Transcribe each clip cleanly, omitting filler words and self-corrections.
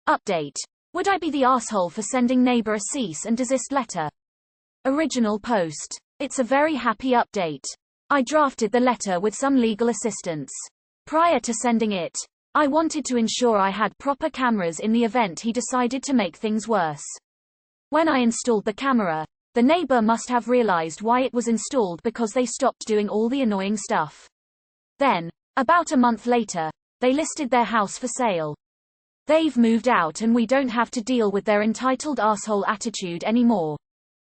Update. Would I be the asshole for sending neighbor a cease and desist letter? Original post. It's a very happy update. I drafted the letter with some legal assistance. Prior to sending it, I wanted to ensure I had proper cameras in the event he decided to make things worse. When I installed the camera, the neighbor must have realized why it was installed because they stopped doing all the annoying stuff. Then, about a month later, they listed their house for sale. They've moved out and we don't have to deal with their entitled asshole attitude anymore.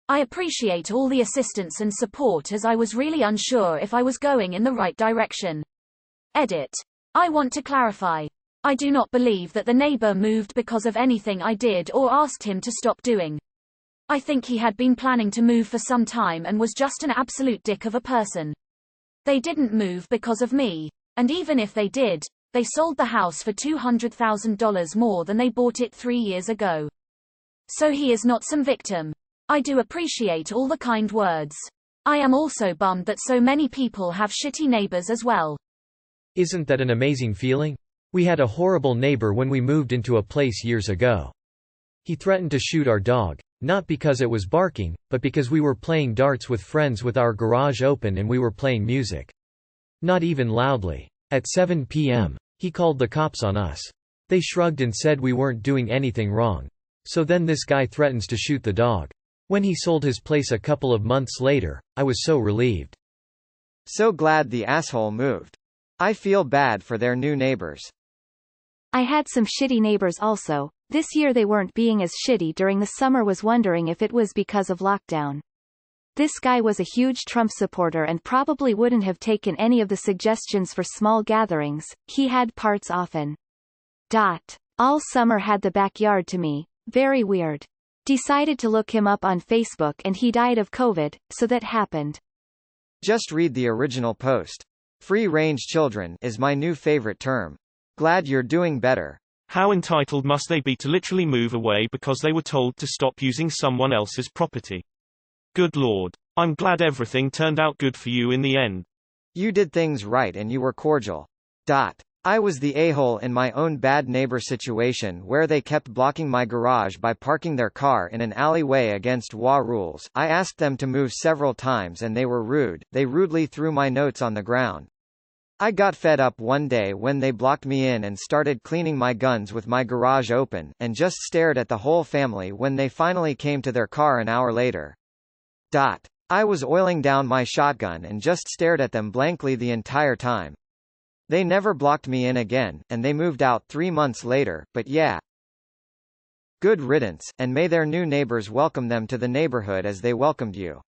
I appreciate all the assistance and support as I was really unsure if I was going in the right direction. Edit. I want to clarify. I do not believe that the neighbor moved because of anything I did or asked him to stop doing. I think he had been planning to move for some time and was just an absolute dick of a person. They didn't move because of me, and even if they did, they sold the house for $200,000 more than they bought it 3 years ago. So he is not some victim. I do appreciate all the kind words. I am also bummed that so many people have shitty neighbors as well. Isn't that an amazing feeling? We had a horrible neighbor when we moved into a place years ago. He threatened to shoot our dog, not because it was barking, but because we were playing darts with friends with our garage open and we were playing music. Not even loudly. At 7 p.m., he called the cops on us. They shrugged and said we weren't doing anything wrong. So then this guy threatens to shoot the dog. When he sold his place a couple of months later, I was so relieved. So glad the asshole moved. I feel bad for their new neighbors. I had some shitty neighbors also. This year they weren't being as shitty during the summer. Was wondering if it was because of lockdown. This guy was a huge Trump supporter and probably wouldn't have taken any of the suggestions for small gatherings. He had parts often. All summer had the backyard to me. Very weird. Decided to look him up on Facebook and he died of COVID, so that happened. Just read the original post. Free-range children is my new favorite term. Glad you're doing better. How entitled must they be to literally move away because they were told to stop using someone else's property? Good Lord. I'm glad everything turned out good for you in the end. You did things right and you were cordial. I was the a-hole in my own bad neighbor situation where they kept blocking my garage by parking their car in an alleyway against WA rules. I asked them to move several times and they were rude. They rudely threw my notes on the ground. I got fed up one day when they blocked me in and started cleaning my guns with my garage open, and just stared at the whole family when they finally came to their car an hour later. I was oiling down my shotgun and just stared at them blankly the entire time. They never blocked me in again, and they moved out 3 months later, but yeah. Good riddance, and may their new neighbors welcome them to the neighborhood as they welcomed you.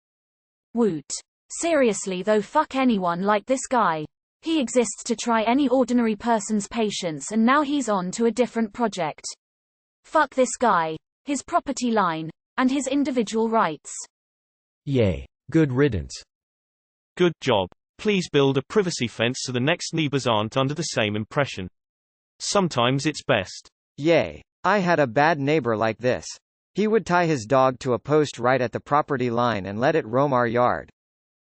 Woot. Seriously though, fuck anyone like this guy. He exists to try any ordinary person's patience and now he's on to a different project. Fuck this guy, his property line, and his individual rights. Yay. Good riddance. Good job. Please build a privacy fence so the next neighbors aren't under the same impression. Sometimes it's best. Yay. I had a bad neighbor like this. He would tie his dog to a post right at the property line and let it roam our yard.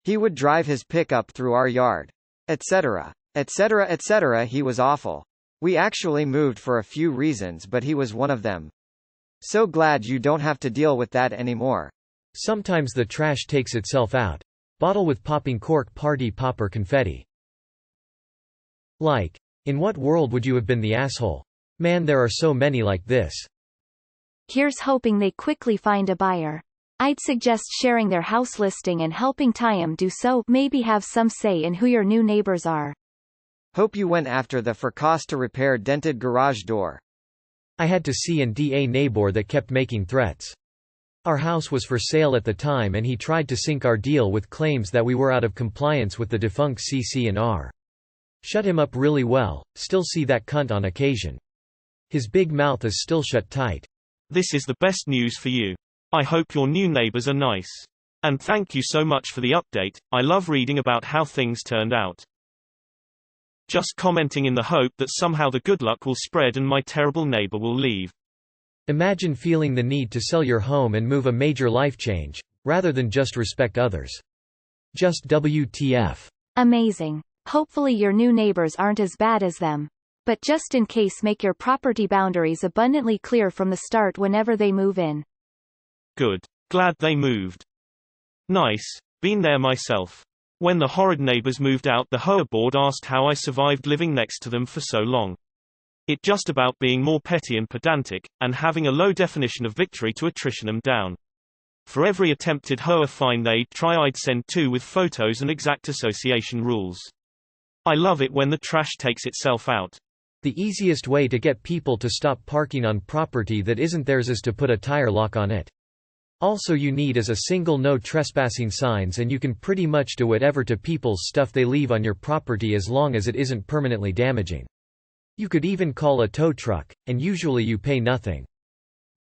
He would drive his pickup through our yard. Etc. Etc. Etc. He was awful. We actually moved for a few reasons, but he was one of them. So glad you don't have to deal with that anymore. Sometimes the trash takes itself out. Bottle with popping cork, party popper, confetti. Like, in what world would you have been the asshole? Man, there are so many like this. Here's hoping they quickly find a buyer. I'd suggest sharing their house listing and helping Tyam do so. Maybe have some say in who your new neighbors are. Hope you went after the for cost to repair dented garage door. I had to see and a neighbor that kept making threats. Our house was for sale at the time and he tried to sink our deal with claims that we were out of compliance with the defunct CC&R. Shut him up really well, still see that cunt on occasion. His big mouth is still shut tight. This is the best news for you. I hope your new neighbors are nice. And thank you so much for the update. I love reading about how things turned out. Just commenting in the hope that somehow the good luck will spread and my terrible neighbor will leave. Imagine feeling the need to sell your home and move a major life change, rather than just respect others. Just WTF. Amazing. Hopefully your new neighbors aren't as bad as them. but just in case make your property boundaries abundantly clear from the start whenever they move in. Good. Glad they moved. Nice. Been there myself. When the horrid neighbors moved out, the HOA board asked how I survived living next to them for so long. It just about being more petty and pedantic, and having a low definition of victory to attrition them down. For every attempted HOA fine they'd try, I'd send 2 with photos and exact association rules. I love it when the trash takes itself out. The easiest way to get people to stop parking on property that isn't theirs is to put a tire lock on it. Also you need is a single no trespassing signs, and you can pretty much do whatever to people's stuff they leave on your property as long as it isn't permanently damaging. You could even call a tow truck, and usually you pay nothing.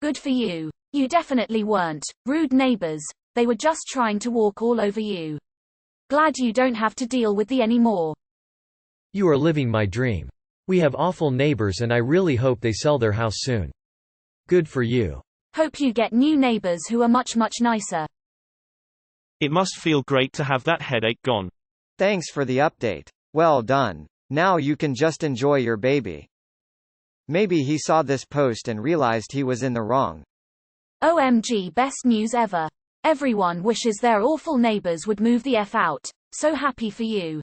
Good for you. You definitely weren't rude neighbors, they were just trying to walk all over you. Glad you don't have to deal with the anymore. You are living my dream. We have awful neighbors and I really hope they sell their house soon. Good for you. Hope you get new neighbors who are much nicer. It must feel great to have that headache gone. Thanks for the update. Well done. Now you can just enjoy your baby. Maybe he saw this post and realized he was in the wrong. OMG, best news ever. Everyone wishes their awful neighbors would move the F out. So happy for you.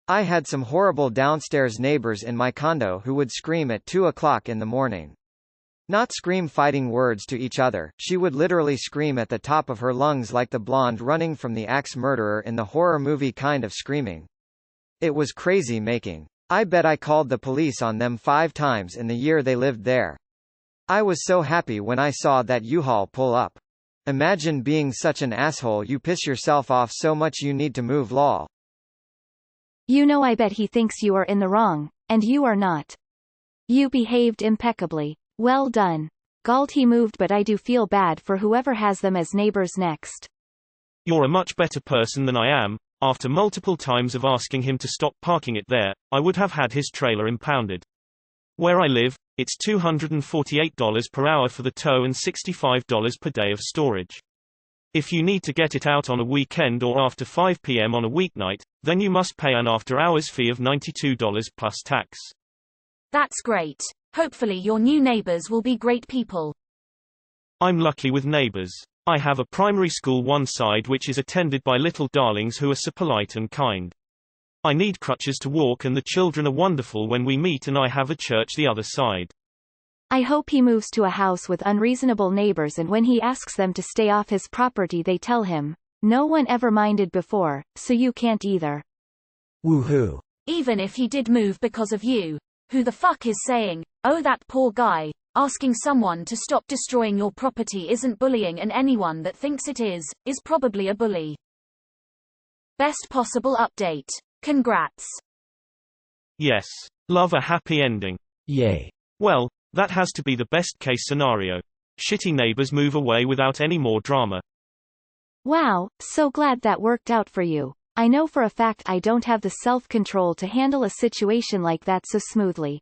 I had some horrible downstairs neighbors in my condo who would scream at 2 o'clock in the morning. Not scream fighting words to each other, she would literally scream at the top of her lungs like the blonde running from the axe murderer in the horror movie kind of screaming. It was crazy making. I bet I called the police on them 5 times in the year they lived there. I was so happy when I saw that U-Haul pull up. Imagine being such an asshole you piss yourself off so much you need to move lol. You know, I bet he thinks you are in the wrong, and you are not. You behaved impeccably. Well done. Galt he moved, but I do feel bad for whoever has them as neighbors next. You're a much better person than I am. After multiple times of asking him to stop parking it there, I would have had his trailer impounded. Where I live, it's $248 per hour for the tow and $65 per day of storage. If you need to get it out on a weekend or after 5 p.m. on a weeknight, then you must pay an after-hours fee of $92 plus tax. That's great. Hopefully your new neighbors will be great people. I'm lucky with neighbors. I have a primary school one side which is attended by little darlings who are so polite and kind. I need crutches to walk and the children are wonderful when we meet, and I have a church the other side. I hope he moves to a house with unreasonable neighbors, and when he asks them to stay off his property they tell him, no one ever minded before, so you can't either. Woohoo. Even if he did move because of you, who the fuck is saying, oh that poor guy? Asking someone to stop destroying your property isn't bullying, and anyone that thinks it is probably a bully. Best possible update. Congrats. Yes. Love a happy ending. Yay. Well, that has to be the best case scenario. Shitty neighbors move away without any more drama. Wow, so glad that worked out for you. I know for a fact I don't have the self-control to handle a situation like that so smoothly.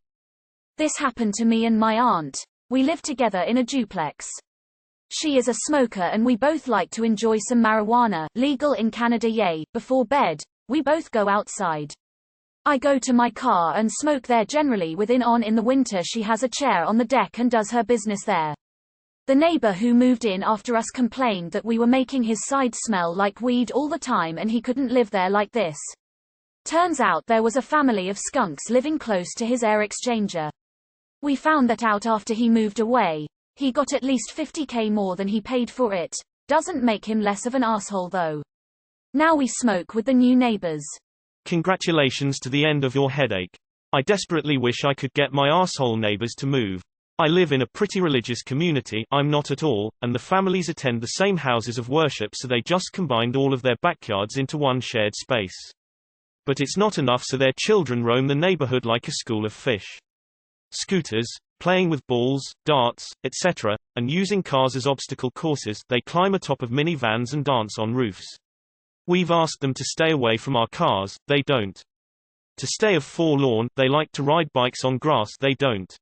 This happened to me and my aunt. We live together in a duplex. She is a smoker and we both like to enjoy some marijuana, legal in Canada, yay. Before bed, we both go outside. I go to my car and smoke there, generally within on. In the winter she has a chair on the deck and does her business there. The neighbor who moved in after us complained that we were making his side smell like weed all the time and he couldn't live there like this. Turns out there was a family of skunks living close to his air exchanger. We found that out after he moved away. He got at least $50,000 more than he paid for it. Doesn't make him less of an asshole though. Now we smoke with the new neighbors. Congratulations to the end of your headache. I desperately wish I could get my asshole neighbors to move. I live in a pretty religious community, I'm not at all, and the families attend the same houses of worship, so they just combined all of their backyards into one shared space. But it's not enough, so their children roam the neighborhood like a school of fish. Scooters, playing with balls, darts, etc., and using cars as obstacle courses, they climb atop of minivans and dance on roofs. We've asked them to stay away from our cars, they don't. To stay forlorn, they like to ride bikes on grass, they don't.